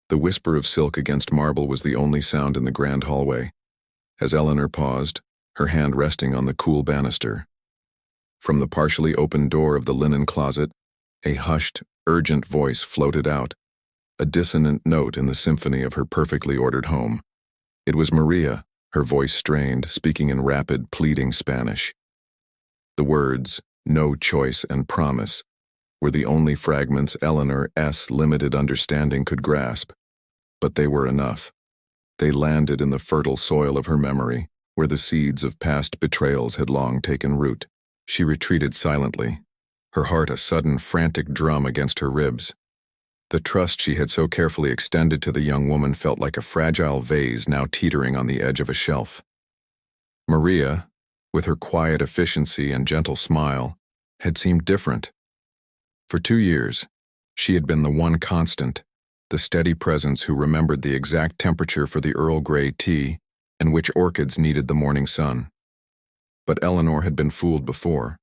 The whisper of silk against marble was the only sound in the grand hallway, as Eleanor paused, her hand resting on the cool banister. From the partially open door of the linen closet, a hushed, urgent voice floated out, a dissonant note in the symphony of her perfectly ordered home. It was Maria, her voice strained, speaking in rapid, pleading Spanish. The words, "no choice and promise," were the only fragments Eleanor's limited understanding could grasp. But they were enough. They landed in the fertile soil of her memory, where the seeds of past betrayals had long taken root. She retreated silently, her heart a sudden frantic drum against her ribs. The trust she had so carefully extended to the young woman felt like a fragile vase now teetering on the edge of a shelf. Maria, with her quiet efficiency and gentle smile, had seemed different. For 2 years, she had been the one constant, the steady presence who remembered the exact temperature for the Earl Grey tea and which orchids needed the morning sun. But Eleanor had been fooled before.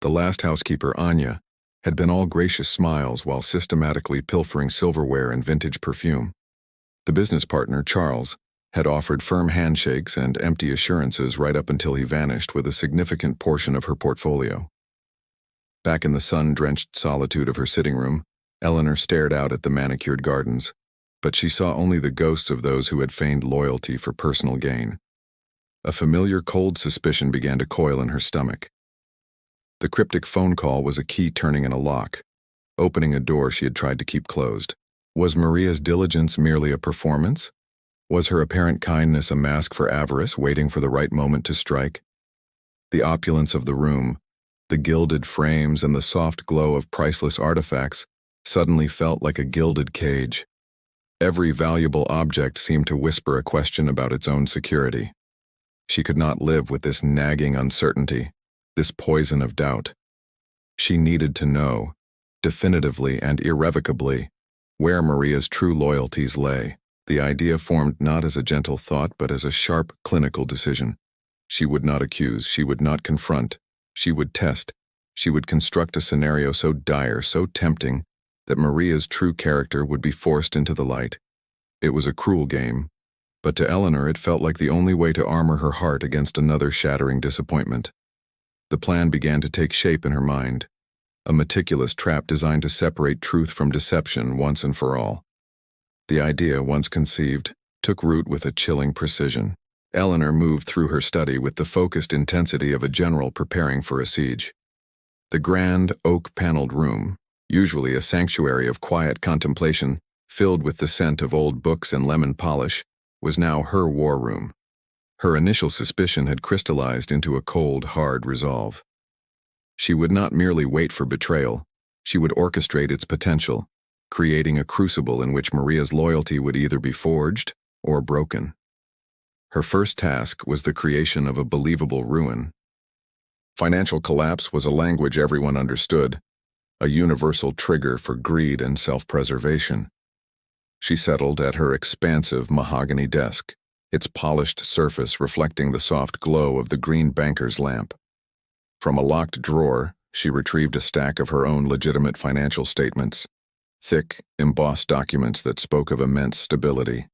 The last housekeeper, Anya, had been all gracious smiles while systematically pilfering silverware and vintage perfume. The business partner, Charles, had offered firm handshakes and empty assurances right up until he vanished with a significant portion of her portfolio. Back in the sun-drenched solitude of her sitting room, Eleanor stared out at the manicured gardens, but she saw only the ghosts of those who had feigned loyalty for personal gain. A familiar cold suspicion began to coil in her stomach. The cryptic phone call was a key turning in a lock, opening a door she had tried to keep closed. Was Maria's diligence merely a performance? Was her apparent kindness a mask for avarice waiting for the right moment to strike? The opulence of the room, the gilded frames and the soft glow of priceless artifacts suddenly felt like a gilded cage. Every valuable object seemed to whisper a question about its own security. She could not live with this nagging uncertainty, this poison of doubt. She needed to know, definitively and irrevocably, where Maria's true loyalties lay. The idea formed not as a gentle thought but as a sharp, clinical decision. She would not accuse, she would not confront, she would test, she would construct a scenario so dire, so tempting, that Maria's true character would be forced into the light. It was a cruel game, but to Eleanor it felt like the only way to armor her heart against another shattering disappointment. The plan began to take shape in her mind, a meticulous trap designed to separate truth from deception once and for all. The idea, once conceived, took root with a chilling precision. Eleanor moved through her study with the focused intensity of a general preparing for a siege. The grand, oak-paneled room, usually a sanctuary of quiet contemplation, filled with the scent of old books and lemon polish, was now her war room. Her initial suspicion had crystallized into a cold, hard resolve. She would not merely wait for betrayal, she would orchestrate its potential, creating a crucible in which Maria's loyalty would either be forged or broken. Her first task was the creation of a believable ruin. Financial collapse was a language everyone understood, a universal trigger for greed and self-preservation. She settled at her expansive mahogany desk, its polished surface reflecting the soft glow of the green banker's lamp. From a locked drawer, she retrieved a stack of her own legitimate financial statements, thick, embossed documents that spoke of immense stability.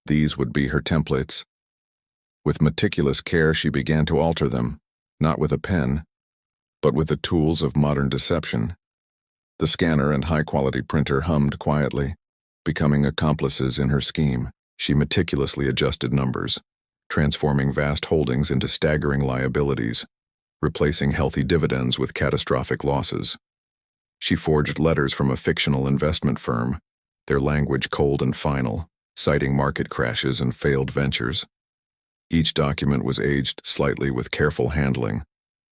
These would be her templates. With meticulous care, she began to alter them, not with a pen, but with the tools of modern deception. The scanner and high-quality printer hummed quietly, becoming accomplices in her scheme. She meticulously adjusted numbers, transforming vast holdings into staggering liabilities, replacing healthy dividends with catastrophic losses. She forged letters from a fictional investment firm, their language cold and final, citing market crashes and failed ventures. Each document was aged slightly with careful handling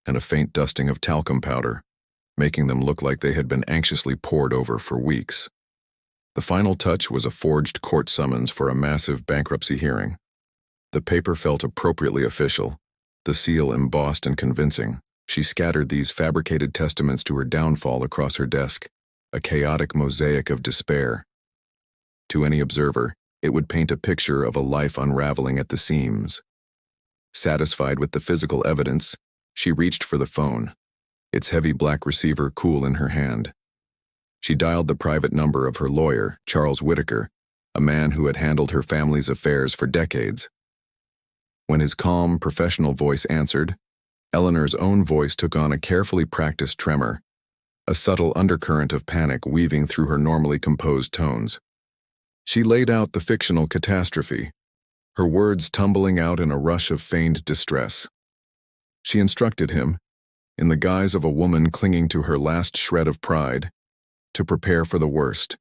and a faint dusting of talcum powder, making them look like they had been anxiously pored over for weeks. The final touch was a forged court summons for a massive bankruptcy hearing. The paper felt appropriately official, the seal embossed and convincing. She scattered these fabricated testaments to her downfall across her desk, a chaotic mosaic of despair. To any observer, it would paint a picture of a life unraveling at the seams. Satisfied with the physical evidence, she reached for the phone, its heavy black receiver cool in her hand. She dialed the private number of her lawyer, Charles Whitaker, a man who had handled her family's affairs for decades. When his calm, professional voice answered, Eleanor's own voice took on a carefully practiced tremor, a subtle undercurrent of panic weaving through her normally composed tones. She laid out the fictional catastrophe, her words tumbling out in a rush of feigned distress. She instructed him, in the guise of a woman clinging to her last shred of pride, to prepare for the worst,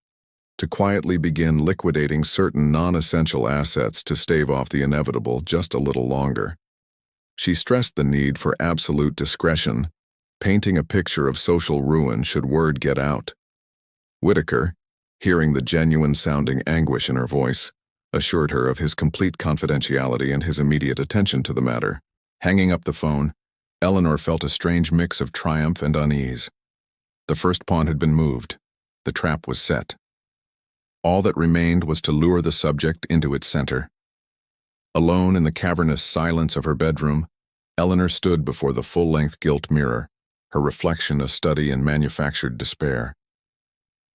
to quietly begin liquidating certain non-essential assets to stave off the inevitable just a little longer. She stressed the need for absolute discretion, painting a picture of social ruin should word get out. Whitaker, hearing the genuine-sounding anguish in her voice, assured her of his complete confidentiality and his immediate attention to the matter. Hanging up the phone, Eleanor felt a strange mix of triumph and unease. The first pawn had been moved. The trap was set. All that remained was to lure the subject into its center. Alone in the cavernous silence of her bedroom, Eleanor stood before the full-length gilt mirror, her reflection a study in manufactured despair.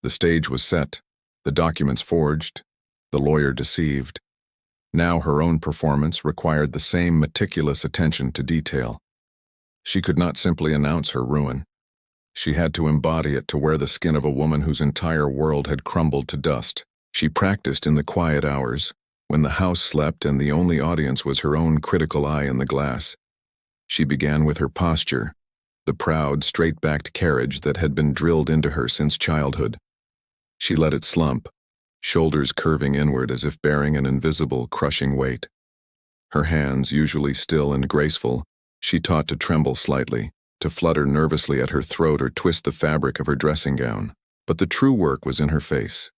The stage was set, the documents forged, the lawyer deceived. Now her own performance required the same meticulous attention to detail. She could not simply announce her ruin. She had to embody it to wear the skin of a woman whose entire world had crumbled to dust. She practiced in the quiet hours, when the house slept and the only audience was her own critical eye in the glass. She began with her posture, the proud, straight-backed carriage that had been drilled into her since childhood. She let it slump, shoulders curving inward as if bearing an invisible, crushing weight. Her hands, usually still and graceful, she taught to tremble slightly, to flutter nervously at her throat or twist the fabric of her dressing gown. But the true work was in her face.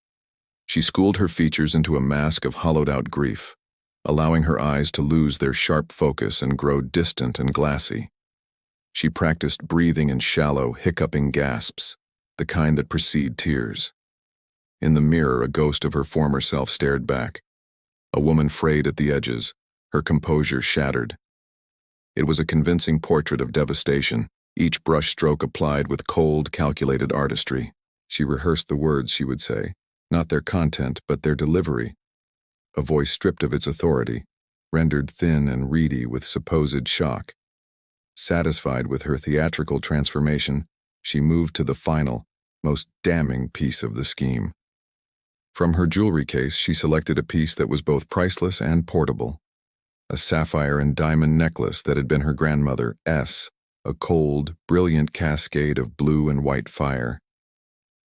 She schooled her features into a mask of hollowed-out grief, allowing her eyes to lose their sharp focus and grow distant and glassy. She practiced breathing in shallow, hiccuping gasps, the kind that precede tears. In the mirror, a ghost of her former self stared back, a woman frayed at the edges, her composure shattered. It was a convincing portrait of devastation, each brushstroke applied with cold, calculated artistry. She rehearsed the words she would say, not their content but their delivery, a voice stripped of its authority, rendered thin and reedy with supposed shock. Satisfied with her theatrical transformation, she moved to the final, most damning piece of the scheme. From her jewelry case, she selected a piece that was both priceless and portable, a sapphire and diamond necklace that had been her grandmother S, a cold, brilliant cascade of blue and white fire.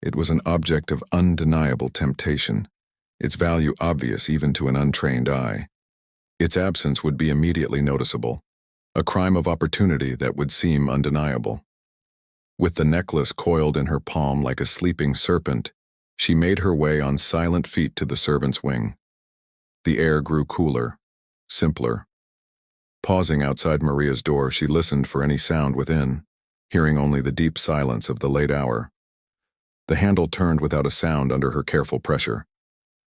It was an object of undeniable temptation, its value obvious even to an untrained eye. Its absence would be immediately noticeable, a crime of opportunity that would seem undeniable. With the necklace coiled in her palm like a sleeping serpent, she made her way on silent feet to the servants' wing. The air grew cooler, simpler. Pausing outside Maria's door, she listened for any sound within, hearing only the deep silence of the late hour. The handle turned without a sound under her careful pressure.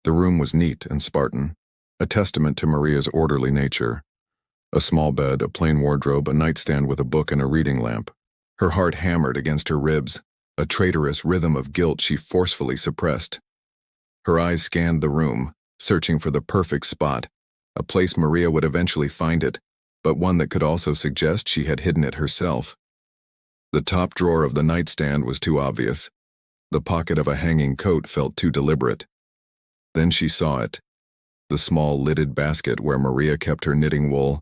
The room was neat and Spartan, a testament to Maria's orderly nature. A small bed, a plain wardrobe, a nightstand with a book and a reading lamp. Her heart hammered against her ribs, a traitorous rhythm of guilt she forcefully suppressed. Her eyes scanned the room, searching for the perfect spot, a place Maria would eventually find it, but one that could also suggest she had hidden it herself. The top drawer of the nightstand was too obvious. The pocket of a hanging coat felt too deliberate. Then she saw it, the small lidded basket where Maria kept her knitting wool.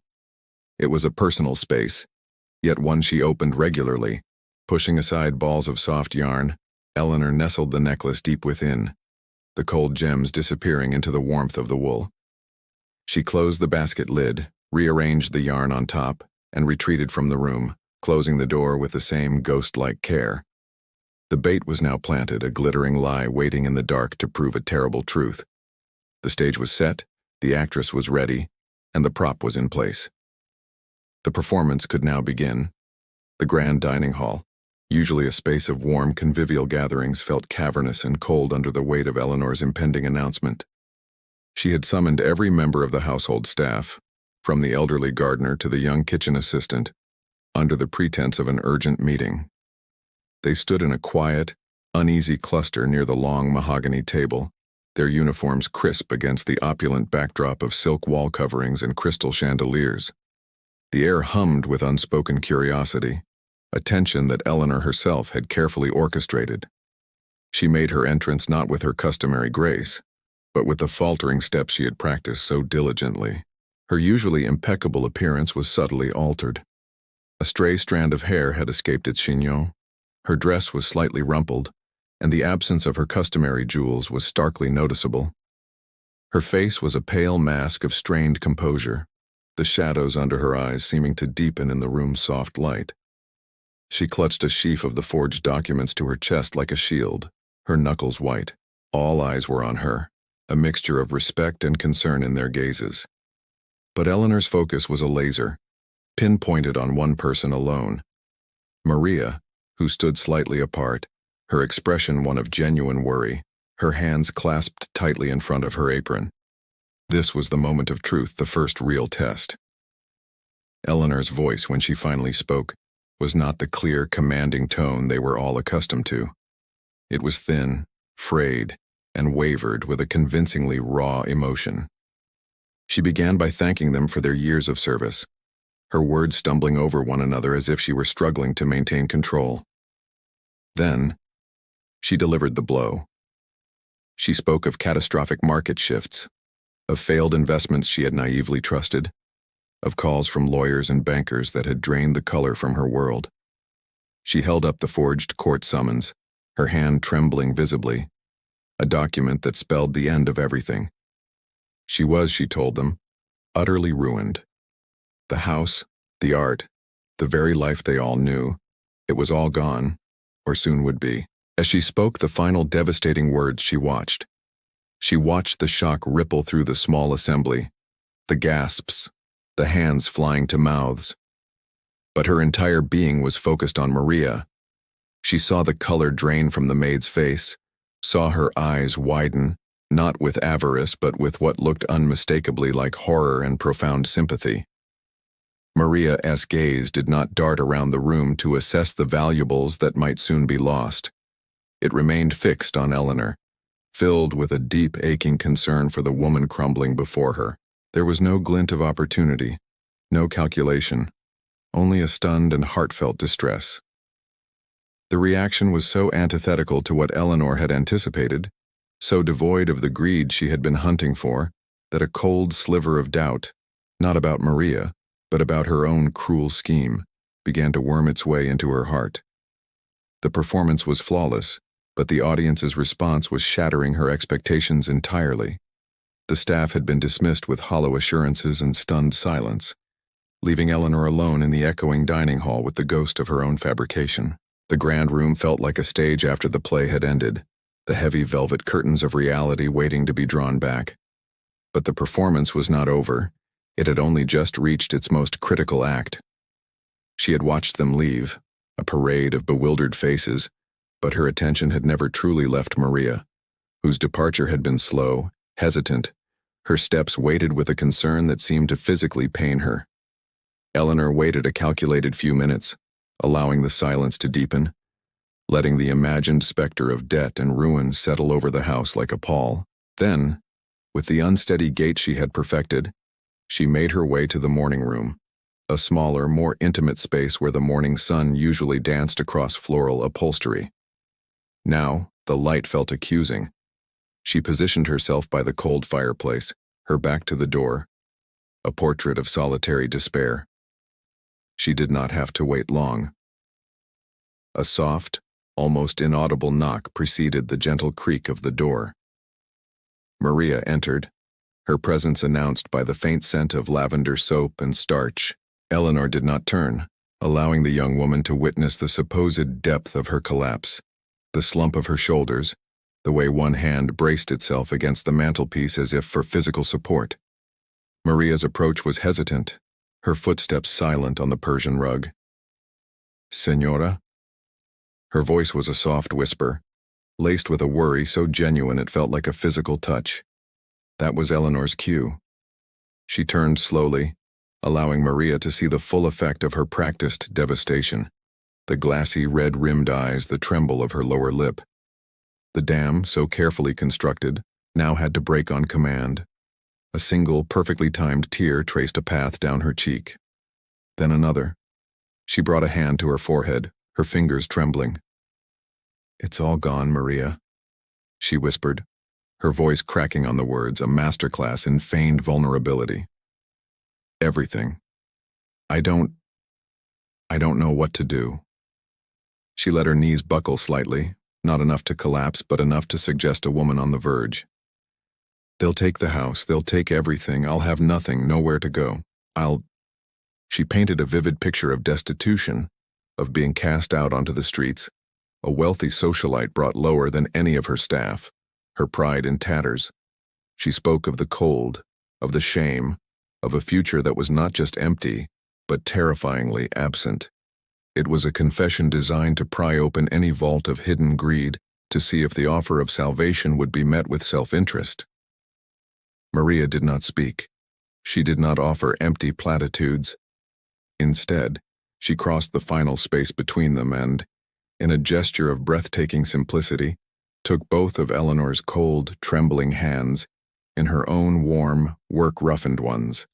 It was a personal space, yet one she opened regularly. Pushing aside balls of soft yarn, Eleanor nestled the necklace deep within, the cold gems disappearing into the warmth of the wool. She closed the basket lid, rearranged the yarn on top, and retreated from the room, closing the door with the same ghost-like care. The bait was now planted, a glittering lie waiting in the dark to prove a terrible truth. The stage was set, the actress was ready, and the prop was in place. The performance could now begin. The grand dining hall, usually a space of warm, convivial gatherings, felt cavernous and cold under the weight of Eleanor's impending announcement. She had summoned every member of the household staff, from the elderly gardener to the young kitchen assistant, under the pretense of an urgent meeting. They stood in a quiet, uneasy cluster near the long mahogany table, their uniforms crisp against the opulent backdrop of silk wall coverings and crystal chandeliers. The air hummed with unspoken curiosity, a tension that Eleanor herself had carefully orchestrated. She made her entrance not with her customary grace, but with the faltering steps she had practiced so diligently. Her usually impeccable appearance was subtly altered. A stray strand of hair had escaped its chignon, her dress was slightly rumpled, and the absence of her customary jewels was starkly noticeable. Her face was a pale mask of strained composure, the shadows under her eyes seeming to deepen in the room's soft light. She clutched a sheaf of the forged documents to her chest like a shield, her knuckles white. All eyes were on her, a mixture of respect and concern in their gazes. But Eleanor's focus was a laser, pinpointed on one person alone. Maria, who stood slightly apart, her expression one of genuine worry, her hands clasped tightly in front of her apron. This was the moment of truth, the first real test. Eleanor's voice, when she finally spoke, was not the clear, commanding tone they were all accustomed to. It was thin, frayed, and wavered with a convincingly raw emotion. She began by thanking them for their years of service, her words stumbling over one another as if she were struggling to maintain control. Then, she delivered the blow. She spoke of catastrophic market shifts, of failed investments she had naively trusted, of calls from lawyers and bankers that had drained the color from her world. She held up the forged court summons, her hand trembling visibly, a document that spelled the end of everything. She was, she told them, utterly ruined. The house, the art, the very life they all knew, it was all gone, or soon would be. As she spoke the final devastating words, she watched. She watched the shock ripple through the small assembly, the gasps, the hands flying to mouths. But her entire being was focused on Maria. She saw the color drain from the maid's face, saw her eyes widen, not with avarice but with what looked unmistakably like horror and profound sympathy. Maria's gaze did not dart around the room to assess the valuables that might soon be lost. It remained fixed on Eleanor, filled with a deep, aching concern for the woman crumbling before her. There was no glint of opportunity, no calculation, only a stunned and heartfelt distress. The reaction was so antithetical to what Eleanor had anticipated, so devoid of the greed she had been hunting for, that a cold sliver of doubt, not about Maria, but about her own cruel scheme, began to worm its way into her heart. The performance was flawless, but the audience's response was shattering her expectations entirely. The staff had been dismissed with hollow assurances and stunned silence, leaving Eleanor alone in the echoing dining hall with the ghost of her own fabrication. The grand room felt like a stage after the play had ended, the heavy velvet curtains of reality waiting to be drawn back. But the performance was not over. It had only just reached its most critical act. She had watched them leave, a parade of bewildered faces, but her attention had never truly left Maria, whose departure had been slow, hesitant, her steps weighted with a concern that seemed to physically pain her. Eleanor waited a calculated few minutes, allowing the silence to deepen, letting the imagined specter of debt and ruin settle over the house like a pall. Then, with the unsteady gait she had perfected, she made her way to the morning room, a smaller, more intimate space where the morning sun usually danced across floral upholstery. Now, the light felt accusing. She positioned herself by the cold fireplace, her back to the door, a portrait of solitary despair. She did not have to wait long. A soft, almost inaudible knock preceded the gentle creak of the door. Maria entered, her presence announced by the faint scent of lavender soap and starch. Eleanor did not turn, allowing the young woman to witness the supposed depth of her collapse, the slump of her shoulders, the way one hand braced itself against the mantelpiece as if for physical support. Maria's approach was hesitant, her footsteps silent on the Persian rug. "Señora?" Her voice was a soft whisper, laced with a worry so genuine it felt like a physical touch. That was Eleanor's cue. She turned slowly, allowing Maria to see the full effect of her practiced devastation, the glassy red-rimmed eyes, the tremble of her lower lip. The dam, so carefully constructed, now had to break on command. A single, perfectly timed tear traced a path down her cheek. Then another. She brought a hand to her forehead, her fingers trembling. "It's all gone, Maria," she whispered, her voice cracking on the words, a masterclass in feigned vulnerability. "Everything. I don't know what to do." She let her knees buckle slightly, not enough to collapse, but enough to suggest a woman on the verge. "They'll take the house, they'll take everything, I'll have nothing, nowhere to go. She painted a vivid picture of destitution, of being cast out onto the streets, a wealthy socialite brought lower than any of her staff, her pride in tatters. She spoke of the cold, of the shame, of a future that was not just empty, but terrifyingly absent. It was a confession designed to pry open any vault of hidden greed, to see if the offer of salvation would be met with self-interest. Maria did not speak. She did not offer empty platitudes. Instead, she crossed the final space between them and, in a gesture of breathtaking simplicity, took both of Eleanor's cold, trembling hands in her own warm, work-roughened ones.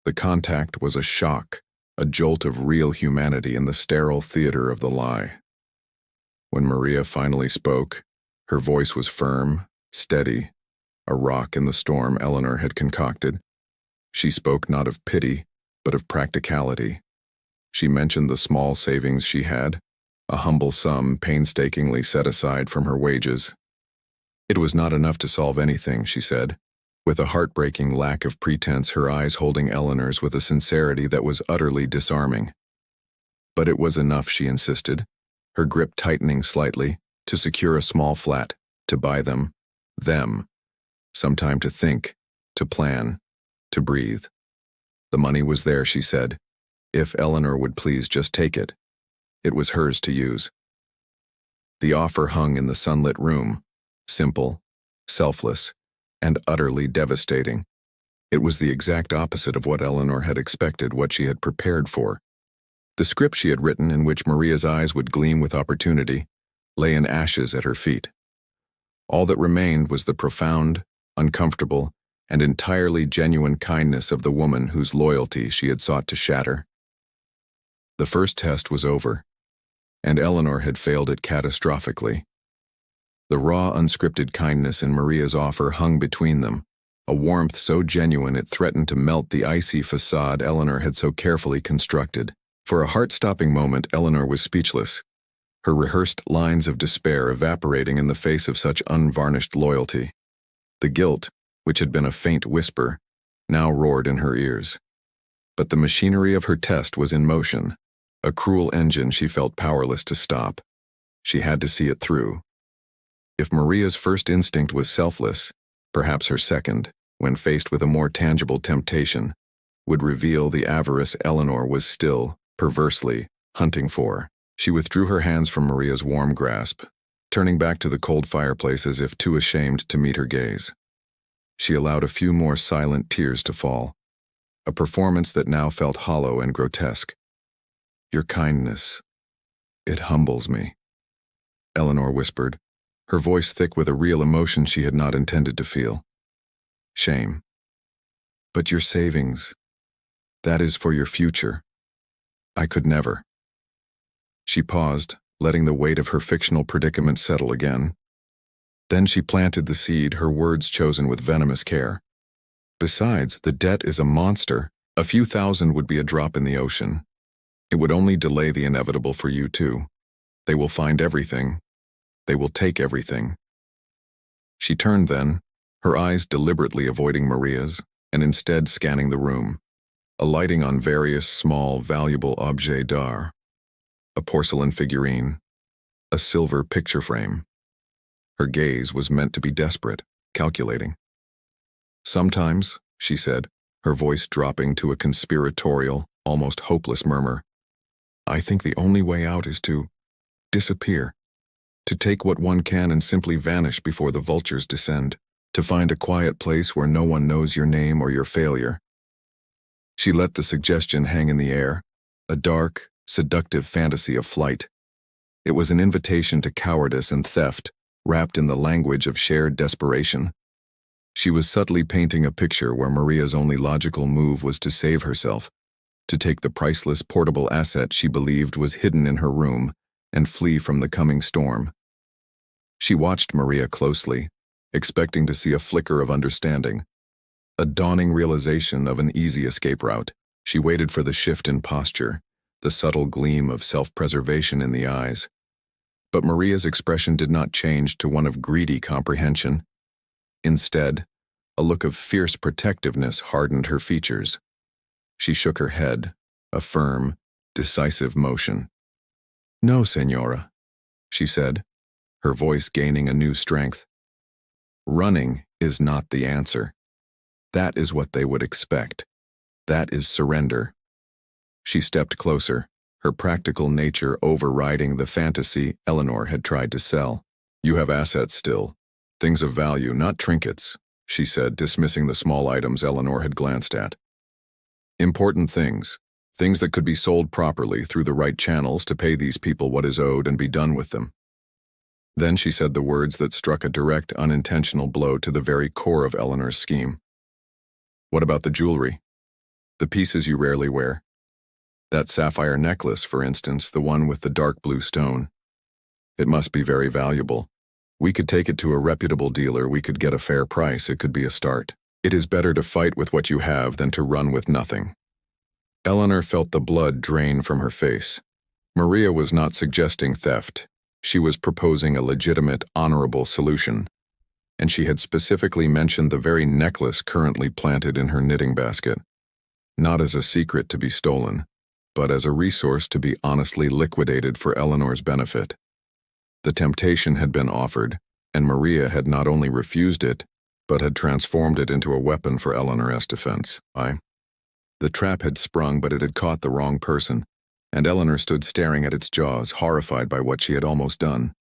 The contact was a shock, a jolt of real humanity in the sterile theater of the lie. When Maria finally spoke, her voice was firm, steady, a rock in the storm Eleanor had concocted. She spoke not of pity, but of practicality. She mentioned the small savings she had, a humble sum painstakingly set aside from her wages. It was not enough to solve anything, she said, with a heartbreaking lack of pretense, her eyes holding Eleanor's with a sincerity that was utterly disarming. But it was enough, she insisted, her grip tightening slightly, to secure a small flat, to buy them, some time to think, to plan, to breathe. The money was there, she said, if Eleanor would please just take it. It was hers to use. The offer hung in the sunlit room, simple, selfless, and utterly devastating. It was the exact opposite of what Eleanor had expected, what she had prepared for. The script she had written, in which Maria's eyes would gleam with opportunity, lay in ashes at her feet. All that remained was the profound, uncomfortable, and entirely genuine kindness of the woman whose loyalty she had sought to shatter. The first test was over, and Eleanor had failed it catastrophically. The raw, unscripted kindness in Maria's offer hung between them, a warmth so genuine it threatened to melt the icy facade Eleanor had so carefully constructed. For a heart-stopping moment, Eleanor was speechless, her rehearsed lines of despair evaporating in the face of such unvarnished loyalty. The guilt, which had been a faint whisper, now roared in her ears. But the machinery of her test was in motion, a cruel engine she felt powerless to stop. She had to see it through. If Maria's first instinct was selfless, perhaps her second, when faced with a more tangible temptation, would reveal the avarice Eleanor was still, perversely, hunting for. She withdrew her hands from Maria's warm grasp, turning back to the cold fireplace as if too ashamed to meet her gaze. She allowed a few more silent tears to fall, a performance that now felt hollow and grotesque. "Your kindness, it humbles me," Eleanor whispered, her voice thick with a real emotion she had not intended to feel. "Shame. But your savings, that is for your future. I could never." She paused, letting the weight of her fictional predicament settle again. Then she planted the seed, her words chosen with venomous care. "Besides, the debt is a monster. A few thousand would be a drop in the ocean. It would only delay the inevitable for you too. They will find everything. They will take everything." She turned then, her eyes deliberately avoiding Maria's, and instead scanning the room, alighting on various small, valuable objets d'art. A porcelain figurine, a silver picture frame. Her gaze was meant to be desperate, calculating. "Sometimes," she said, her voice dropping to a conspiratorial, almost hopeless murmur, "I think the only way out is to disappear, to take what one can and simply vanish before the vultures descend, to find a quiet place where no one knows your name or your failure." She let the suggestion hang in the air, a dark, seductive fantasy of flight. It was an invitation to cowardice and theft, wrapped in the language of shared desperation. She was subtly painting a picture where Maria's only logical move was to save herself, to take the priceless portable asset she believed was hidden in her room and flee from the coming storm. She watched Maria closely, expecting to see a flicker of understanding, a dawning realization of an easy escape route. She waited for the shift in posture, the subtle gleam of self-preservation in the eyes. But Maria's expression did not change to one of greedy comprehension. Instead, a look of fierce protectiveness hardened her features. She shook her head, a firm, decisive motion. "No, Señora," she said, her voice gaining a new strength. "Running is not the answer. That is what they would expect. That is surrender." She stepped closer, her practical nature overriding the fantasy Eleanor had tried to sell. "You have assets still. Things of value, not trinkets," she said, dismissing the small items Eleanor had glanced at. "Important things. Things that could be sold properly through the right channels to pay these people what is owed and be done with them." Then she said the words that struck a direct, unintentional blow to the very core of Eleanor's scheme. "What about the jewelry? The pieces you rarely wear? That sapphire necklace, for instance, the one with the dark blue stone. It must be very valuable. We could take it to a reputable dealer, we could get a fair price, it could be a start. It is better to fight with what you have than to run with nothing." Eleanor felt the blood drain from her face. Maria was not suggesting theft. She was proposing a legitimate, honorable solution. And she had specifically mentioned the very necklace currently planted in her knitting basket. Not as a secret to be stolen, but as a resource to be honestly liquidated for Eleanor's benefit. The temptation had been offered, and Maria had not only refused it, but had transformed it into a weapon for Eleanor's defense. The trap had sprung, but it had caught the wrong person, and Eleanor stood staring at its jaws, horrified by what she had almost done.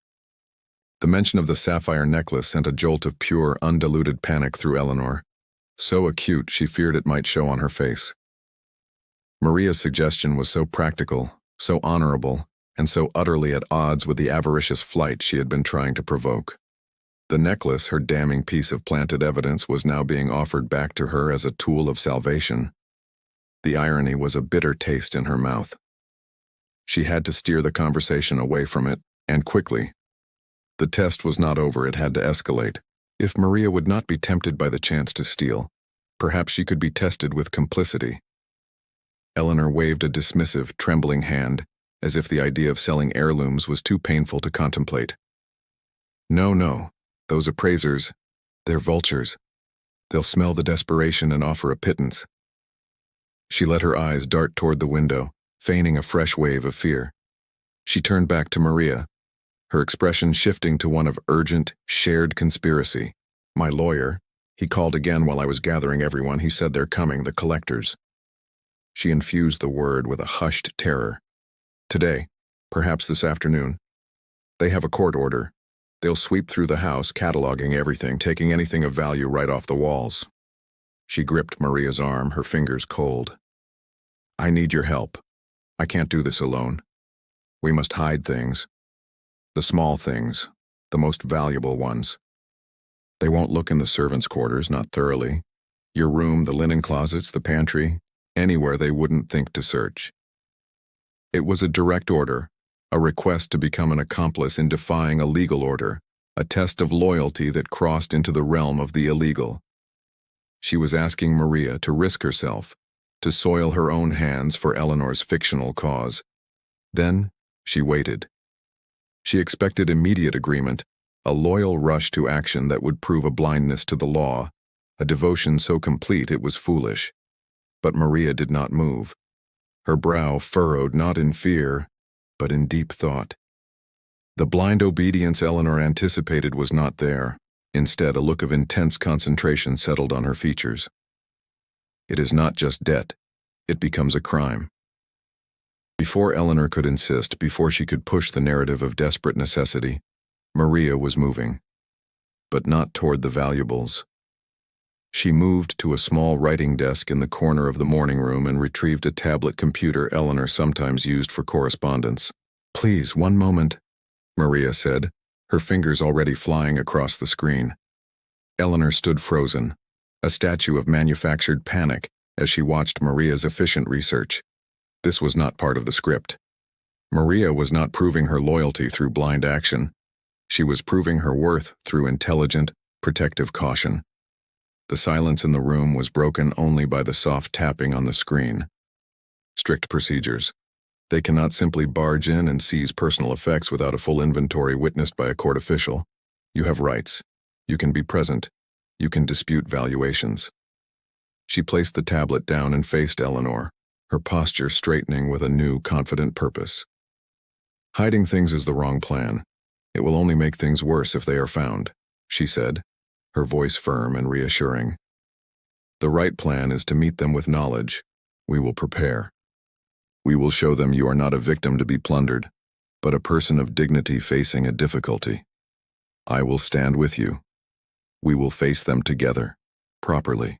The mention of the sapphire necklace sent a jolt of pure, undiluted panic through Eleanor, so acute she feared it might show on her face. Maria's suggestion was so practical, so honorable, and so utterly at odds with the avaricious flight she had been trying to provoke. The necklace, her damning piece of planted evidence, was now being offered back to her as a tool of salvation. The irony was a bitter taste in her mouth. She had to steer the conversation away from it, and quickly. The test was not over, it had to escalate. If Maria would not be tempted by the chance to steal, perhaps she could be tested with complicity. Eleanor waved a dismissive, trembling hand, as if the idea of selling heirlooms was too painful to contemplate. No, those appraisers, they're vultures. They'll smell the desperation and offer a pittance." She let her eyes dart toward the window, feigning a fresh wave of fear. She turned back to Maria, her expression shifting to one of urgent, shared conspiracy. "My lawyer, he called again while I was gathering everyone. He said they're coming, the collectors." She infused the word with a hushed terror. "Today, perhaps this afternoon. They have a court order. They'll sweep through the house, cataloging everything, taking anything of value right off the walls." She gripped Maria's arm, her fingers cold. "I need your help. I can't do this alone. We must hide things. The small things, the most valuable ones. They won't look in the servants' quarters, not thoroughly. Your room, the linen closets, the pantry, anywhere they wouldn't think to search." It was a direct order, a request to become an accomplice in defying a legal order, a test of loyalty that crossed into the realm of the illegal. She was asking Maria to risk herself, to soil her own hands for Eleanor's fictional cause. Then she waited. She expected immediate agreement, a loyal rush to action that would prove a blindness to the law, a devotion so complete it was foolish. But Maria did not move. Her brow furrowed not in fear, but in deep thought. The blind obedience Eleanor anticipated was not there. Instead, a look of intense concentration settled on her features. It is not just debt. It becomes a crime. Before Eleanor could insist, before she could push the narrative of desperate necessity, Maria was moving. But not toward the valuables. She moved to a small writing desk in the corner of the morning room and retrieved a tablet computer Eleanor sometimes used for correspondence. "Please, one moment," Maria said, her fingers already flying across the screen. Eleanor stood frozen, a statue of manufactured panic, as she watched Maria's efficient research. This was not part of the script. Maria was not proving her loyalty through blind action. She was proving her worth through intelligent, protective caution. The silence in the room was broken only by the soft tapping on the screen. Strict procedures. They cannot simply barge in and seize personal effects without a full inventory witnessed by a court official. You have rights. You can be present. You can dispute valuations. She placed the tablet down and faced Eleanor, her posture straightening with a new, confident purpose. Hiding things is the wrong plan. It will only make things worse if they are found, she said, her voice firm and reassuring. The right plan is to meet them with knowledge. We will prepare. We will show them you are not a victim to be plundered, but a person of dignity facing a difficulty. I will stand with you. We will face them together, properly.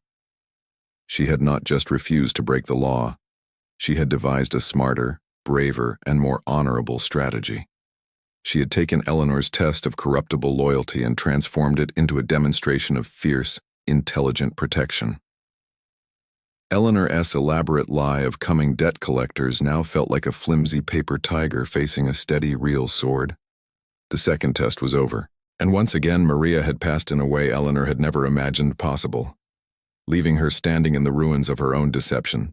She had not just refused to break the law. She had devised a smarter, braver, and more honorable strategy. She had taken Eleanor's test of corruptible loyalty and transformed it into a demonstration of fierce, intelligent protection. Eleanor's elaborate lie of coming debt collectors now felt like a flimsy paper tiger facing a steady, real sword. The second test was over, and once again Maria had passed in a way Eleanor had never imagined possible, leaving her standing in the ruins of her own deception,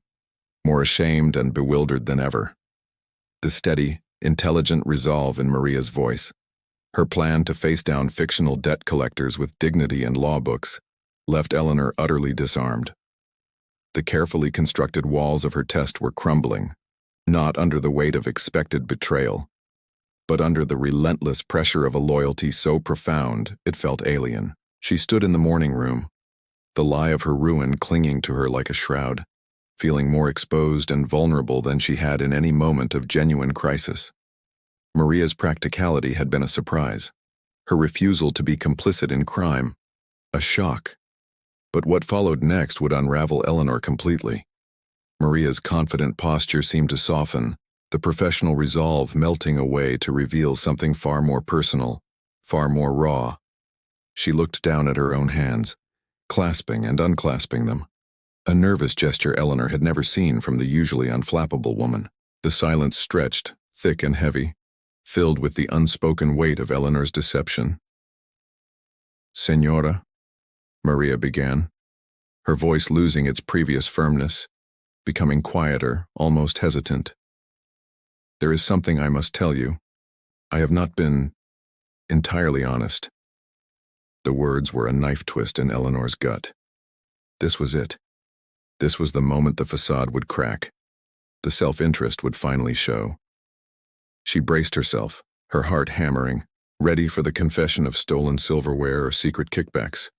more ashamed and bewildered than ever. The steady, intelligent resolve in Maria's voice, her plan to face down fictional debt collectors with dignity and law books, left Eleanor utterly disarmed. The carefully constructed walls of her test were crumbling, not under the weight of expected betrayal, but under the relentless pressure of a loyalty so profound it felt alien. She stood in the morning room, the lie of her ruin clinging to her like a shroud, feeling more exposed and vulnerable than she had in any moment of genuine crisis. Maria's practicality had been a surprise, her refusal to be complicit in crime, a shock. But what followed next would unravel Eleanor completely. Maria's confident posture seemed to soften, the professional resolve melting away to reveal something far more personal, far more raw. She looked down at her own hands, clasping and unclasping them, a nervous gesture Eleanor had never seen from the usually unflappable woman. The silence stretched, thick and heavy, filled with the unspoken weight of Eleanor's deception. "Señora," Maria began, her voice losing its previous firmness, becoming quieter, almost hesitant. "There is something I must tell you. I have not been entirely honest." The words were a knife twist in Eleanor's gut. This was it. This was the moment the facade would crack. The self-interest would finally show. She braced herself, her heart hammering, ready for the confession of stolen silverware or secret kickbacks.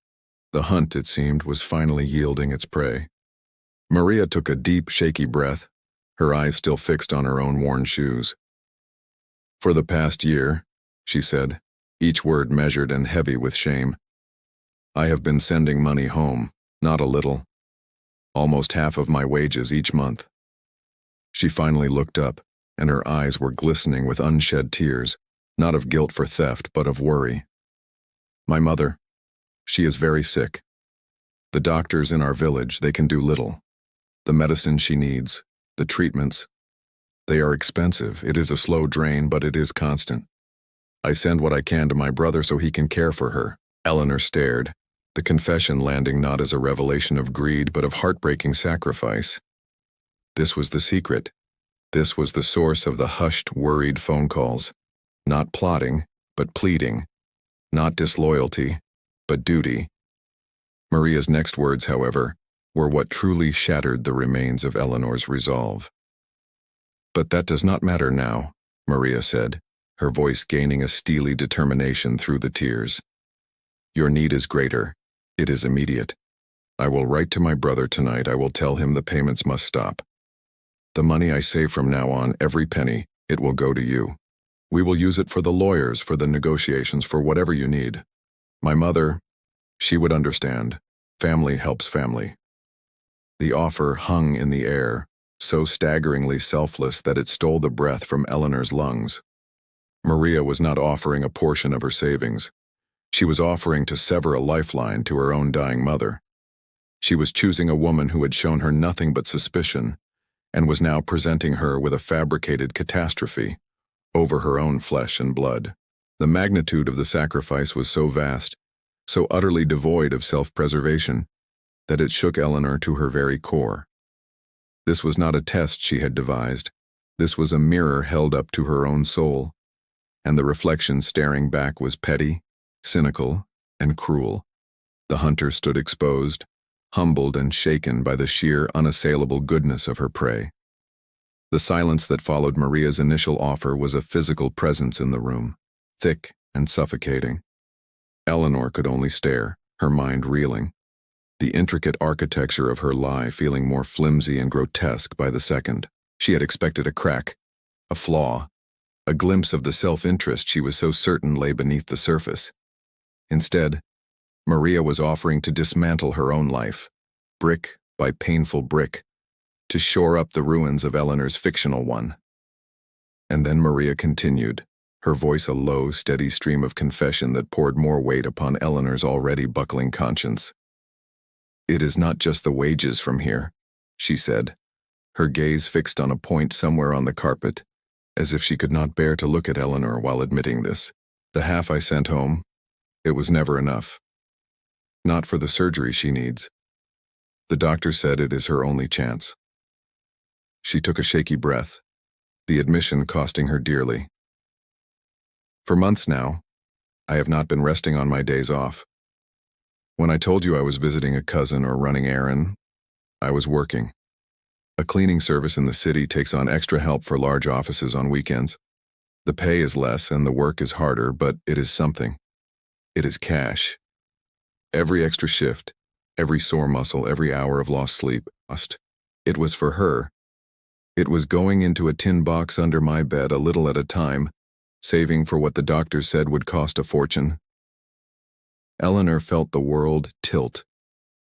The hunt, it seemed, was finally yielding its prey. Maria took a deep, shaky breath, her eyes still fixed on her own worn shoes. "For the past year," she said, each word measured and heavy with shame, "I have been sending money home, not a little. Almost half of my wages each month." She finally looked up, and her eyes were glistening with unshed tears, not of guilt for theft, but of worry. "My mother, she is very sick. The doctors in our village, they can do little. The medicine she needs, the treatments, they are expensive. It is a slow drain, but it is constant. I send what I can to my brother so he can care for her." Eleanor stared, the confession landing not as a revelation of greed but of heartbreaking sacrifice. This was the secret. This was the source of the hushed, worried phone calls. Not plotting, but pleading. Not disloyalty, but duty. Maria's next words, however, were what truly shattered the remains of Eleanor's resolve. "But that does not matter now," Maria said, her voice gaining a steely determination through the tears. "Your need is greater. It is immediate. I will write to my brother tonight. I will tell him the payments must stop. The money I save from now on, every penny, it will go to you. We will use it for the lawyers, for the negotiations, for whatever you need. My mother, she would understand. Family helps family." The offer hung in the air, so staggeringly selfless that it stole the breath from Eleanor's lungs. Maria was not offering a portion of her savings. She was offering to sever a lifeline to her own dying mother. She was choosing a woman who had shown her nothing but suspicion, and was now presenting her with a fabricated catastrophe over her own flesh and blood. The magnitude of the sacrifice was so vast, so utterly devoid of self-preservation, that it shook Eleanor to her very core. This was not a test she had devised. This was a mirror held up to her own soul, and the reflection staring back was petty, cynical, and cruel. The hunter stood exposed, humbled and shaken by the sheer, unassailable goodness of her prey. The silence that followed Maria's initial offer was a physical presence in the room, thick and suffocating. Eleanor could only stare, her mind reeling, the intricate architecture of her lie feeling more flimsy and grotesque by the second. She had expected a crack, a flaw, a glimpse of the self-interest she was so certain lay beneath the surface. Instead, Maria was offering to dismantle her own life, brick by painful brick, to shore up the ruins of Eleanor's fictional one. And then Maria continued, her voice a low, steady stream of confession that poured more weight upon Eleanor's already buckling conscience. "It is not just the wages from here," she said, her gaze fixed on a point somewhere on the carpet, as if she could not bear to look at Eleanor while admitting this. "The half I sent home, it was never enough. Not for the surgery she needs. The doctor said it is her only chance." She took a shaky breath, the admission costing her dearly. "For months now, I have not been resting on my days off. When I told you I was visiting a cousin or running errand, I was working. A cleaning service in the city takes on extra help for large offices on weekends. The pay is less and the work is harder, but it is something. It is cash. Every extra shift, every sore muscle, every hour of lost sleep, it was for her. It was going into a tin box under my bed a little at a time, saving for what the doctor said would cost a fortune." Eleanor felt the world tilt.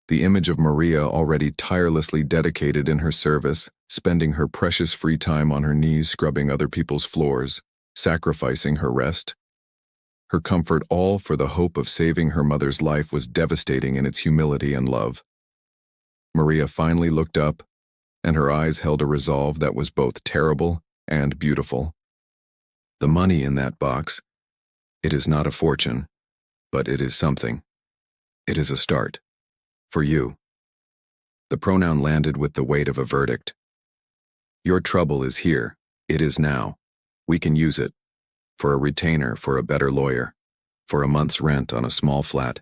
The image of Maria already tirelessly dedicated in her service, spending her precious free time on her knees scrubbing other people's floors, sacrificing her rest, her comfort, all for the hope of saving her mother's life, was devastating in its humility and love. Maria finally looked up, and her eyes held a resolve that was both terrible and beautiful. "The money in that box, it is not a fortune, but it is something. It is a start. For you." The pronoun landed with the weight of a verdict. "Your trouble is here. It is now. We can use it. For a retainer, for a better lawyer, for a month's rent on a small flat,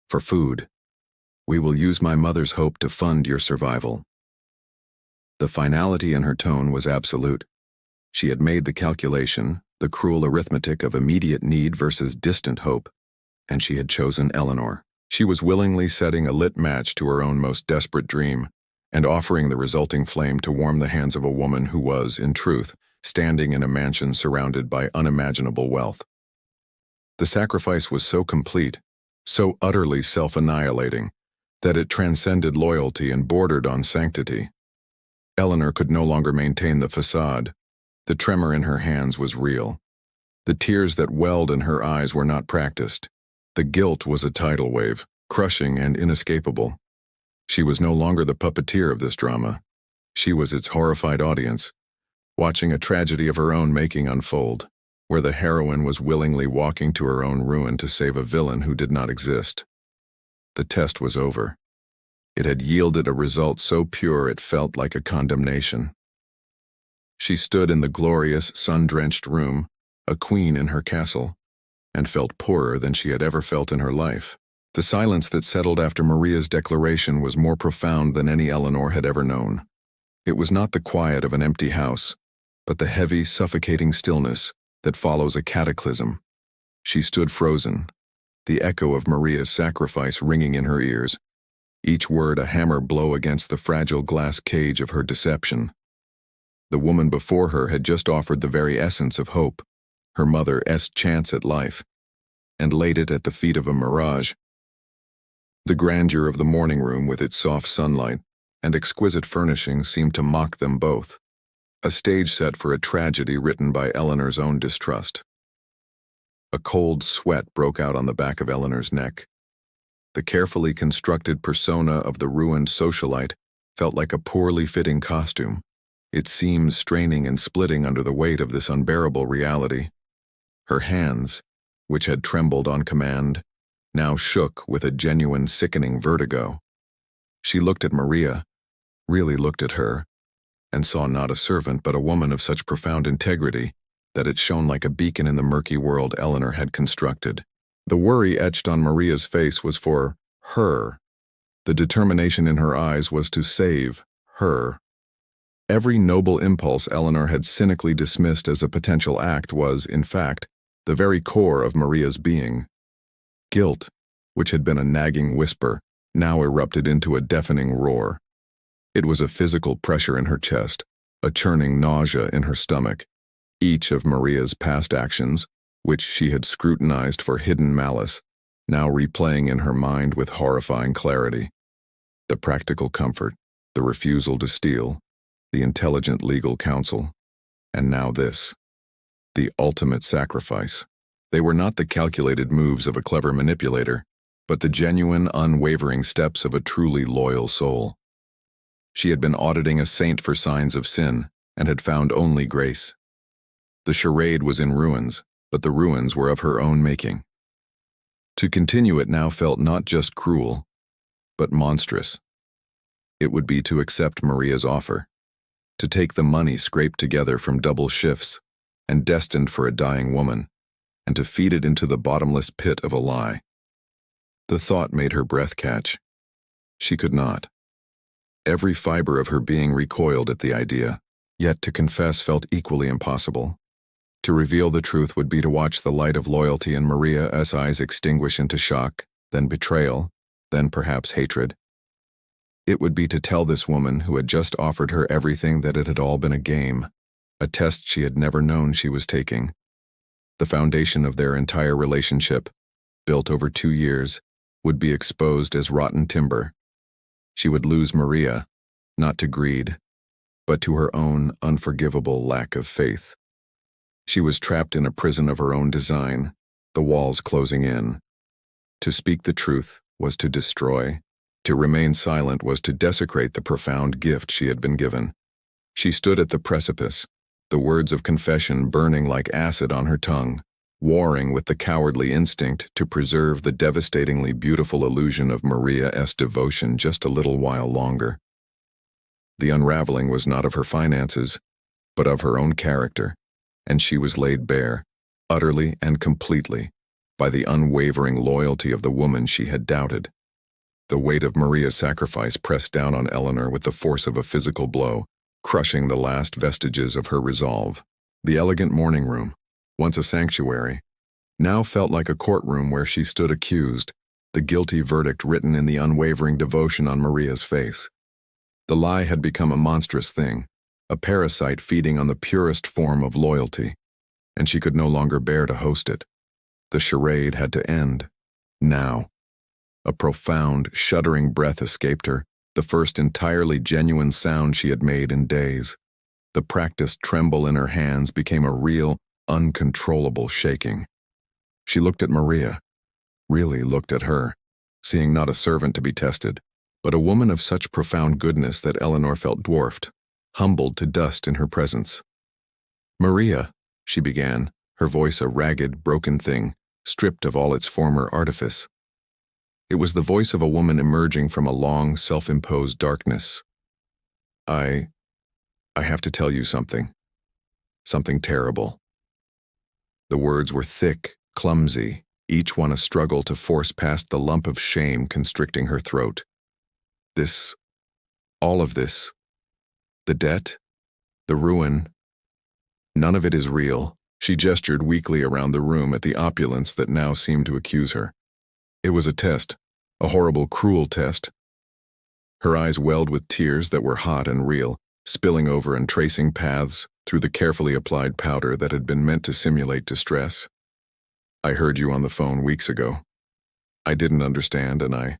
for food. We will use my mother's hope to fund your survival." The finality in her tone was absolute. She had made the calculation, the cruel arithmetic of immediate need versus distant hope, and she had chosen Eleanor. She was willingly setting a lit match to her own most desperate dream, and offering the resulting flame to warm the hands of a woman who was, in truth, standing in a mansion surrounded by unimaginable wealth. The sacrifice was so complete, so utterly self-annihilating, that it transcended loyalty and bordered on sanctity. Eleanor could no longer maintain the facade. The tremor in her hands was real. The tears that welled in her eyes were not practiced. The guilt was a tidal wave, crushing and inescapable. She was no longer the puppeteer of this drama. She was its horrified audience, watching a tragedy of her own making unfold, where the heroine was willingly walking to her own ruin to save a villain who did not exist. The test was over. It had yielded a result so pure it felt like a condemnation. She stood in the glorious, sun-drenched room, a queen in her castle, and felt poorer than she had ever felt in her life. The silence that settled after Maria's declaration was more profound than any Eleanor had ever known. It was not the quiet of an empty house, but the heavy, suffocating stillness that follows a cataclysm. She stood frozen, the echo of Maria's sacrifice ringing in her ears, each word a hammer blow against the fragile glass cage of her deception. The woman before her had just offered the very essence of hope, her mother's chance at life, and laid it at the feet of a mirage. The grandeur of the morning room with its soft sunlight and exquisite furnishings seemed to mock them both, a stage set for a tragedy written by Eleanor's own distrust. A cold sweat broke out on the back of Eleanor's neck. The carefully constructed persona of the ruined socialite felt like a poorly fitting costume, its seams straining and splitting under the weight of this unbearable reality. Her hands, which had trembled on command, now shook with a genuine sickening vertigo. She looked at Maria, really looked at her, and saw not a servant but a woman of such profound integrity that it shone like a beacon in the murky world Eleanor had constructed. The worry etched on Maria's face was for her. The determination in her eyes was to save her. Every noble impulse Eleanor had cynically dismissed as a potential act was, in fact, the very core of Maria's being. Guilt, which had been a nagging whisper, now erupted into a deafening roar. It was a physical pressure in her chest, a churning nausea in her stomach. Each of Maria's past actions, which she had scrutinized for hidden malice, now replaying in her mind with horrifying clarity. The practical comfort, the refusal to steal, the intelligent legal counsel, and now this, the ultimate sacrifice. They were not the calculated moves of a clever manipulator, but the genuine, unwavering steps of a truly loyal soul. She had been auditing a saint for signs of sin, and had found only grace. The charade was in ruins, but the ruins were of her own making. To continue it now felt not just cruel, but monstrous. It would be to accept Maria's offer, to take the money scraped together from double shifts and destined for a dying woman, and to feed it into the bottomless pit of a lie. The thought made her breath catch. She could not. Every fiber of her being recoiled at the idea, yet to confess felt equally impossible. To reveal the truth would be to watch the light of loyalty in Maria's eyes extinguish into shock, then betrayal, then perhaps hatred. It would be to tell this woman who had just offered her everything that it had all been a game, a test she had never known she was taking. The foundation of their entire relationship, built over 2 years, would be exposed as rotten timber. She would lose Maria, not to greed, but to her own unforgivable lack of faith. She was trapped in a prison of her own design, the walls closing in. To speak the truth was to destroy. To remain silent was to desecrate the profound gift she had been given. She stood at the precipice, the words of confession burning like acid on her tongue, warring with the cowardly instinct to preserve the devastatingly beautiful illusion of Maria's devotion just a little while longer. The unraveling was not of her finances, but of her own character, and she was laid bare, utterly and completely, by the unwavering loyalty of the woman she had doubted. The weight of Maria's sacrifice pressed down on Eleanor with the force of a physical blow, crushing the last vestiges of her resolve. The elegant morning room, once a sanctuary, now felt like a courtroom where she stood accused, the guilty verdict written in the unwavering devotion on Maria's face. The lie had become a monstrous thing, a parasite feeding on the purest form of loyalty, and she could no longer bear to host it. The charade had to end. Now. A profound, shuddering breath escaped her, the first entirely genuine sound she had made in days. The practiced tremble in her hands became a real, uncontrollable shaking. She looked at Maria, really looked at her, seeing not a servant to be tested, but a woman of such profound goodness that Eleanor felt dwarfed, humbled to dust in her presence. "Maria," she began, her voice a ragged, broken thing, stripped of all its former artifice. It was the voice of a woman emerging from a long, self-imposed darkness. I have to tell you something. Something terrible." The words were thick, clumsy, each one a struggle to force past the lump of shame constricting her throat. All of this, the debt, the ruin, none of it is real. She gestured weakly around the room at the opulence that now seemed to accuse her. It was a test, a horrible, cruel test. Her eyes welled with tears that were hot and real, spilling over and tracing paths through the carefully applied powder that had been meant to simulate distress. "I heard you on the phone weeks ago. I didn't understand, and I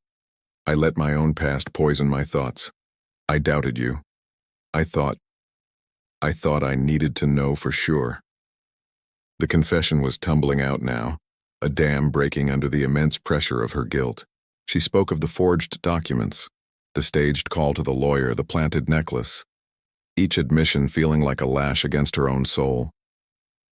let my own past poison my thoughts. I doubted you. I thought I needed to know for sure." The confession was tumbling out now, a dam breaking under the immense pressure of her guilt. She spoke of the forged documents, the staged call to the lawyer, the planted necklace, each admission feeling like a lash against her own soul.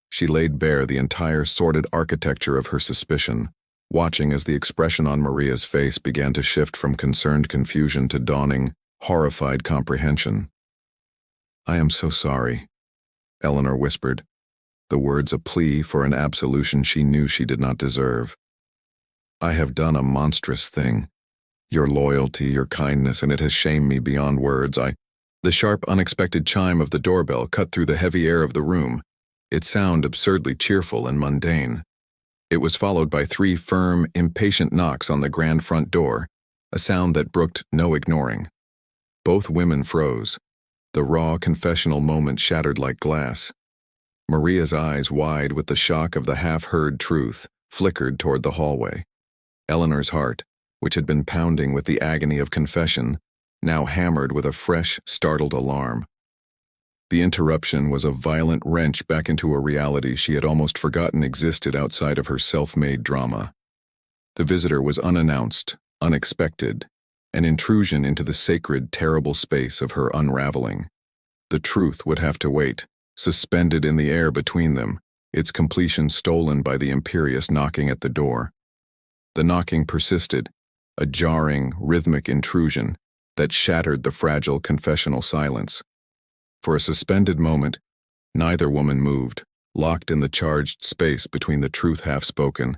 She laid bare the entire sordid architecture of her suspicion, watching as the expression on Maria's face began to shift from concerned confusion to dawning, horrified comprehension. "I am so sorry," Eleanor whispered, the words a plea for an absolution she knew she did not deserve. "I have done a monstrous thing. Your loyalty, your kindness, and it has shamed me beyond words. The sharp, unexpected chime of the doorbell cut through the heavy air of the room, its sound absurdly cheerful and mundane. It was followed by 3 firm, impatient knocks on the grand front door, a sound that brooked no ignoring. Both women froze. The raw, confessional moment shattered like glass. Maria's eyes, wide with the shock of the half-heard truth, flickered toward the hallway. Eleanor's heart, which had been pounding with the agony of confession, now hammered with a fresh, startled alarm. The interruption was a violent wrench back into a reality she had almost forgotten existed outside of her self-made drama. The visitor was unannounced, unexpected, an intrusion into the sacred, terrible space of her unraveling. The truth would have to wait, suspended in the air between them, its completion stolen by the imperious knocking at the door. The knocking persisted, a jarring, rhythmic intrusion that shattered the fragile confessional silence. For a suspended moment, neither woman moved, locked in the charged space between the truth half-spoken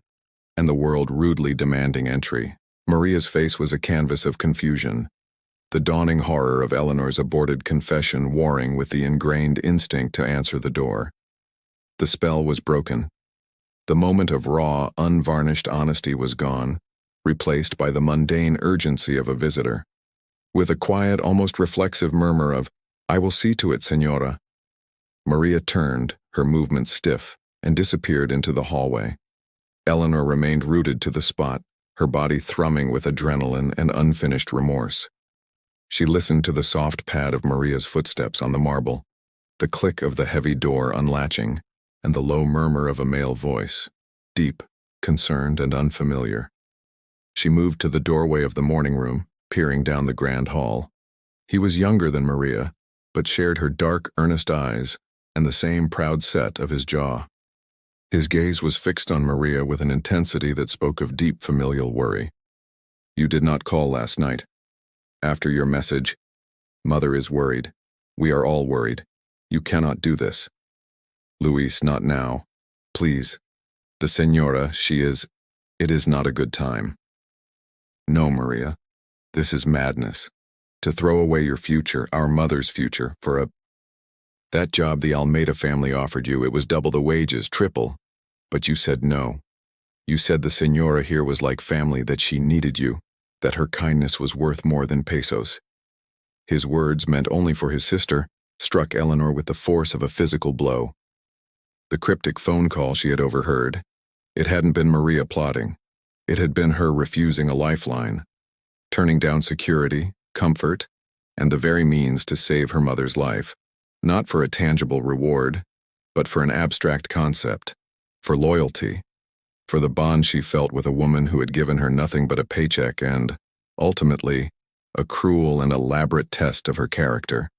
and the world rudely demanding entry. Maria's face was a canvas of confusion, the dawning horror of Eleanor's aborted confession warring with the ingrained instinct to answer the door. The spell was broken. The moment of raw, unvarnished honesty was gone, replaced by the mundane urgency of a visitor. With a quiet, almost reflexive murmur of, "I will see to it, Señora," Maria turned, her movements stiff, and disappeared into the hallway. Eleanor remained rooted to the spot, her body thrumming with adrenaline and unfinished remorse. She listened to the soft pad of Maria's footsteps on the marble, the click of the heavy door unlatching, and the low murmur of a male voice, deep, concerned, and unfamiliar. She moved to the doorway of the morning room, peering down the grand hall. He was younger than Maria, but shared her dark, earnest eyes and the same proud set of his jaw. His gaze was fixed on Maria with an intensity that spoke of deep familial worry. "You did not call last night. After your message, Mother is worried. We are all worried. You cannot do this. Luis, not now. Please. The Señora, it is not a good time." "No, Maria. This is madness. To throw away your future, our mother's future, for that job the Almeida family offered you, it was double the wages, triple. But you said no. You said the Señora here was like family, that she needed you, that her kindness was worth more than pesos." His words, meant only for his sister, struck Eleanor with the force of a physical blow. The cryptic phone call she had overheard, it hadn't been Maria plotting. It had been her refusing a lifeline, turning down security, comfort, and the very means to save her mother's life, not for a tangible reward, but for an abstract concept, for loyalty, for the bond she felt with a woman who had given her nothing but a paycheck and, ultimately, a cruel and elaborate test of her character.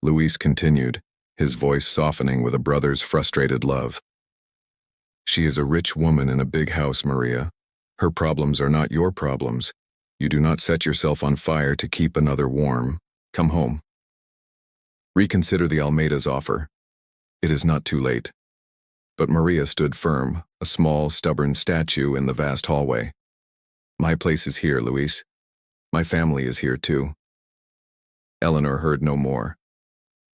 Luis continued, his voice softening with a brother's frustrated love. "She is a rich woman in a big house, Maria. Her problems are not your problems. You do not set yourself on fire to keep another warm. Come home. Reconsider the Almeida's offer. It is not too late." But Maria stood firm, a small, stubborn statue in the vast hallway. "My place is here, Luis. My family is here too." Eleanor heard no more.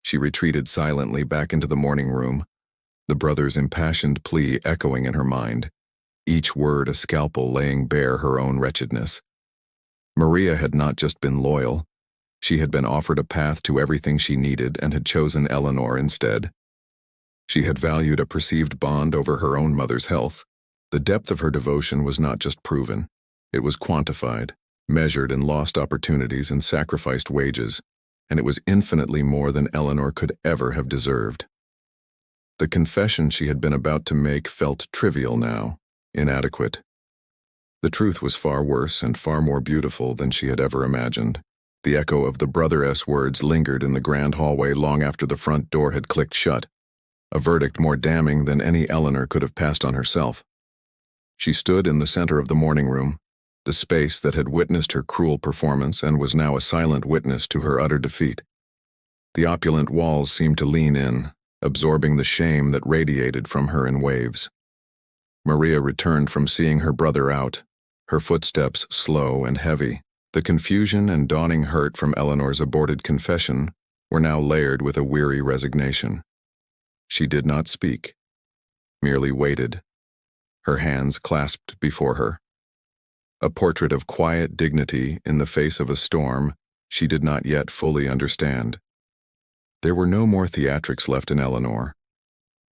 She retreated silently back into the morning room, the brother's impassioned plea echoing in her mind, each word a scalpel laying bare her own wretchedness. Maria had not just been loyal. She had been offered a path to everything she needed and had chosen Eleanor instead. She had valued a perceived bond over her own mother's health. The depth of her devotion was not just proven. It was quantified, measured in lost opportunities and sacrificed wages, and it was infinitely more than Eleanor could ever have deserved. The confession she had been about to make felt trivial now, inadequate. The truth was far worse and far more beautiful than she had ever imagined. The echo of the brother's words lingered in the grand hallway long after the front door had clicked shut, a verdict more damning than any Eleanor could have passed on herself. She stood in the center of the morning room, the space that had witnessed her cruel performance and was now a silent witness to her utter defeat. The opulent walls seemed to lean in, absorbing the shame that radiated from her in waves. Maria returned from seeing her brother out, her footsteps slow and heavy. The confusion and dawning hurt from Eleanor's aborted confession were now layered with a weary resignation. She did not speak, merely waited, her hands clasped before her. A portrait of quiet dignity in the face of a storm she did not yet fully understand. There were no more theatrics left in Eleanor.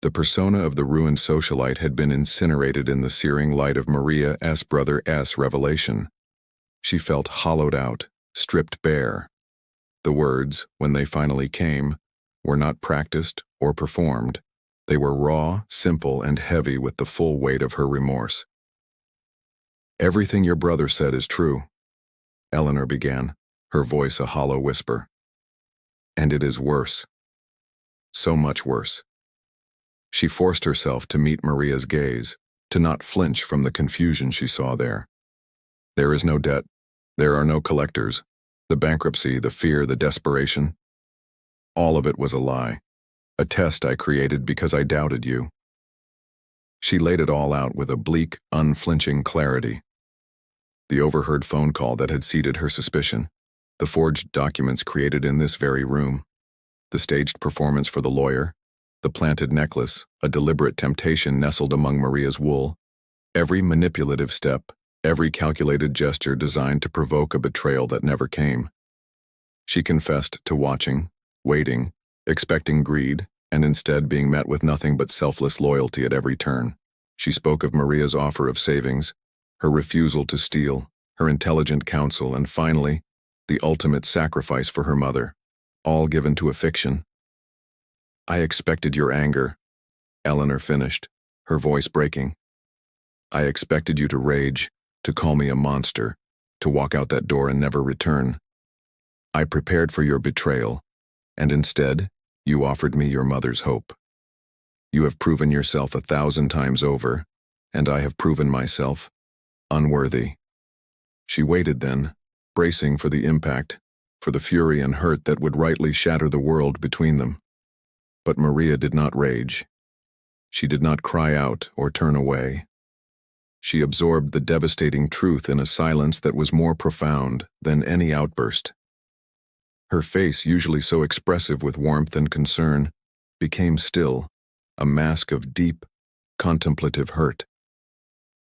The persona of the ruined socialite had been incinerated in the searing light of Maria's brother's revelation. She felt hollowed out, stripped bare. The words, when they finally came, were not practiced or performed. They were raw, simple, and heavy with the full weight of her remorse. "Everything your brother said is true," Eleanor began, her voice a hollow whisper. "And it is worse. So much worse." She forced herself to meet Maria's gaze, to not flinch from the confusion she saw there. "There is no debt. There are no collectors. The bankruptcy, the fear, the desperation. All of it was a lie. A test I created because I doubted you." She laid it all out with a bleak, unflinching clarity. The overheard phone call that had seeded her suspicion, the forged documents created in this very room, the staged performance for the lawyer, the planted necklace, a deliberate temptation nestled among Maria's wool, every manipulative step, every calculated gesture designed to provoke a betrayal that never came. She confessed to watching, waiting, expecting greed, and instead being met with nothing but selfless loyalty at every turn. She spoke of Maria's offer of savings, her refusal to steal, her intelligent counsel, and finally, the ultimate sacrifice for her mother, all given to a fiction. "I expected your anger," Eleanor finished, her voice breaking. "I expected you to rage, to call me a monster, to walk out that door and never return. I prepared for your betrayal, and instead, you offered me your mother's hope. You have proven yourself 1,000 times over, and I have proven myself unworthy." She waited then, bracing for the impact, for the fury and hurt that would rightly shatter the world between them. But Maria did not rage. She did not cry out or turn away. She absorbed the devastating truth in a silence that was more profound than any outburst. Her face, usually so expressive with warmth and concern, became still, a mask of deep, contemplative hurt.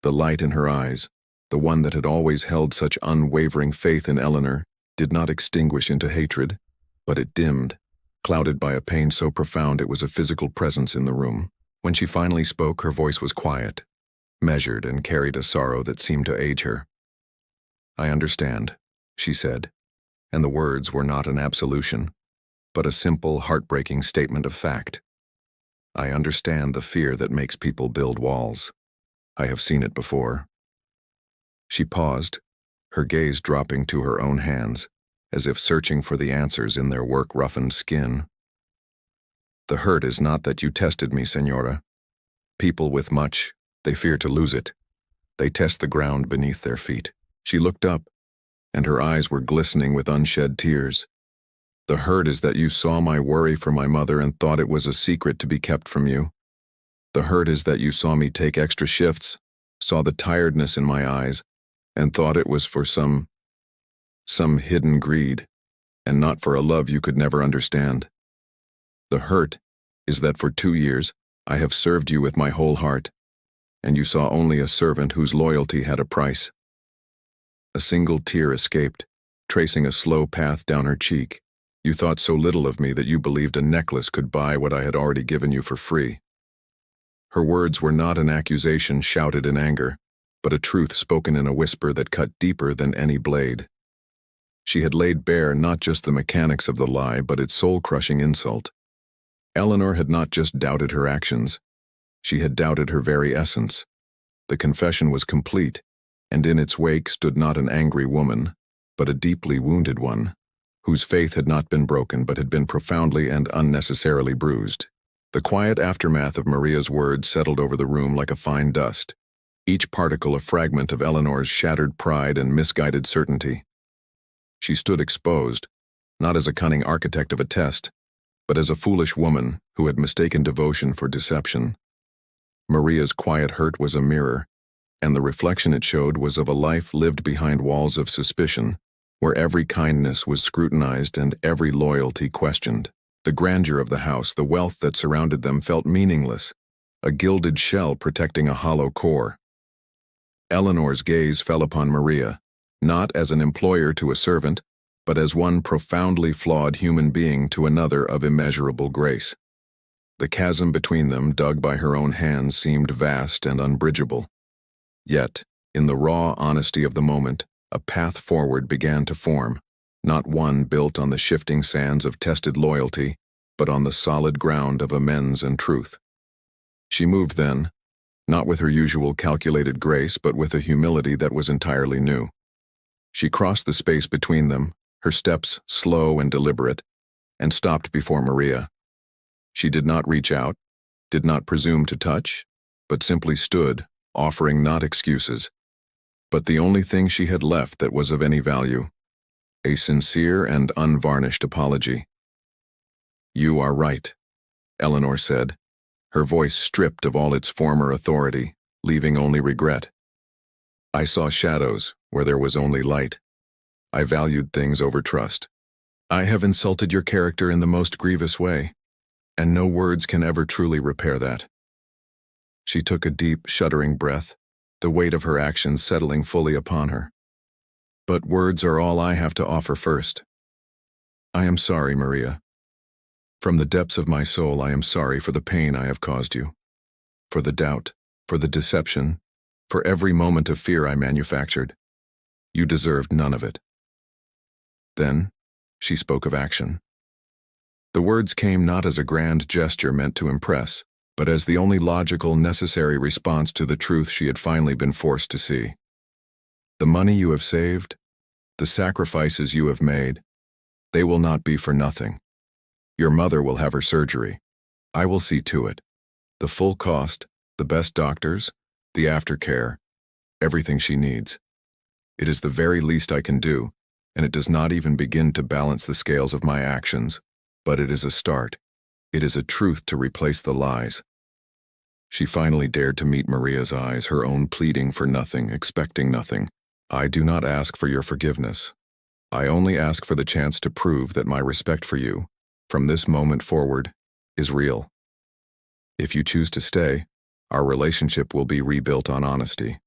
The light in her eyes, the one that had always held such unwavering faith in Eleanor, did not extinguish into hatred, but it dimmed, clouded by a pain so profound it was a physical presence in the room. When she finally spoke, her voice was quiet, measured, and carried a sorrow that seemed to age her. "I understand," she said, and the words were not an absolution, but a simple, heartbreaking statement of fact. "I understand the fear that makes people build walls. I have seen it before." She paused, her gaze dropping to her own hands, as if searching for the answers in their work-roughened skin. "The hurt is not that you tested me, Señora. People with much, they fear to lose it. They test the ground beneath their feet." She looked up, and her eyes were glistening with unshed tears. "The hurt is that you saw my worry for my mother and thought it was a secret to be kept from you. The hurt is that you saw me take extra shifts, saw the tiredness in my eyes, and thought it was for some hidden greed, and not for a love you could never understand. The hurt is that for 2 years I have served you with my whole heart, and you saw only a servant whose loyalty had a price." A single tear escaped, tracing a slow path down her cheek. "You thought so little of me that you believed a necklace could buy what I had already given you for free." Her words were not an accusation shouted in anger, but a truth spoken in a whisper that cut deeper than any blade. She had laid bare not just the mechanics of the lie, but its soul-crushing insult. Eleanor had not just doubted her actions, she had doubted her very essence. The confession was complete, and in its wake stood not an angry woman, but a deeply wounded one, whose faith had not been broken but had been profoundly and unnecessarily bruised. The quiet aftermath of Maria's words settled over the room like a fine dust, each particle a fragment of Eleanor's shattered pride and misguided certainty. She stood exposed, not as a cunning architect of a test, but as a foolish woman who had mistaken devotion for deception. Maria's quiet hurt was a mirror, and the reflection it showed was of a life lived behind walls of suspicion, where every kindness was scrutinized and every loyalty questioned. The grandeur of the house, the wealth that surrounded them, felt meaningless, a gilded shell protecting a hollow core. Eleanor's gaze fell upon Maria, not as an employer to a servant, but as one profoundly flawed human being to another of immeasurable grace. The chasm between them, dug by her own hands, seemed vast and unbridgeable. Yet, in the raw honesty of the moment, a path forward began to form, not one built on the shifting sands of tested loyalty, but on the solid ground of amends and truth. She moved then, not with her usual calculated grace, but with a humility that was entirely new. She crossed the space between them, her steps slow and deliberate, and stopped before Maria. She did not reach out, did not presume to touch, but simply stood, offering not excuses, but the only thing she had left that was of any value, a sincere and unvarnished apology. "You are right," Eleanor said, her voice stripped of all its former authority, leaving only regret. "I saw shadows where there was only light. I valued things over trust. I have insulted your character in the most grievous way, and no words can ever truly repair that." She took a deep, shuddering breath, the weight of her actions settling fully upon her. "But words are all I have to offer first. I am sorry, Maria. From the depths of my soul, I am sorry for the pain I have caused you, for the doubt, for the deception, for every moment of fear I manufactured. You deserved none of it." Then, she spoke of action. The words came not as a grand gesture meant to impress, but as the only logical, necessary response to the truth she had finally been forced to see. "The money you have saved, the sacrifices you have made, they will not be for nothing. Your mother will have her surgery. I will see to it. The full cost, the best doctors, the aftercare, everything she needs. It is the very least I can do, and it does not even begin to balance the scales of my actions, but it is a start. It is a truth to replace the lies." She finally dared to meet Maria's eyes, her own pleading for nothing, expecting nothing. "I do not ask for your forgiveness. I only ask for the chance to prove that my respect for you, from this moment forward, is real. If you choose to stay, our relationship will be rebuilt on honesty.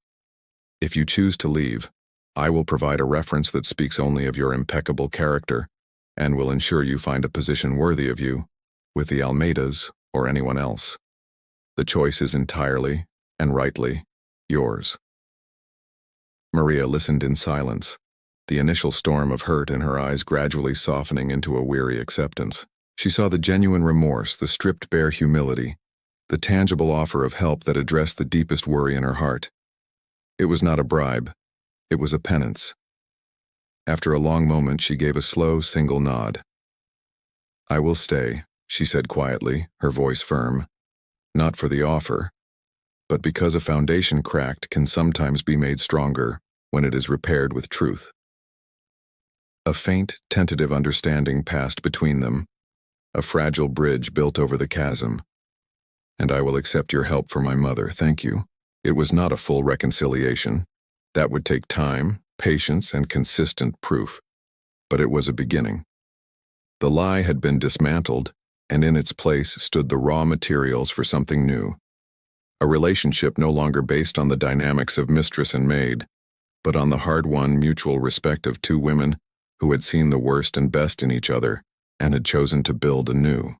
If you choose to leave, I will provide a reference that speaks only of your impeccable character and will ensure you find a position worthy of you, with the Almeidas or anyone else. The choice is entirely, and rightly, yours." Maria listened in silence, the initial storm of hurt in her eyes gradually softening into a weary acceptance. She saw the genuine remorse, the stripped-bare humility, the tangible offer of help that addressed the deepest worry in her heart. It was not a bribe. It was a penance. After a long moment, she gave a slow, single nod. "I will stay," she said quietly, her voice firm. "Not for the offer, but because a foundation cracked can sometimes be made stronger when it is repaired with truth." A faint, tentative understanding passed between them, a fragile bridge built over the chasm. "And I will accept your help for my mother, thank you." It was not a full reconciliation. That would take time, patience, and consistent proof. But it was a beginning. The lie had been dismantled, and in its place stood the raw materials for something new. A relationship no longer based on the dynamics of mistress and maid, but on the hard-won mutual respect of two women who had seen the worst and best in each other and had chosen to build anew.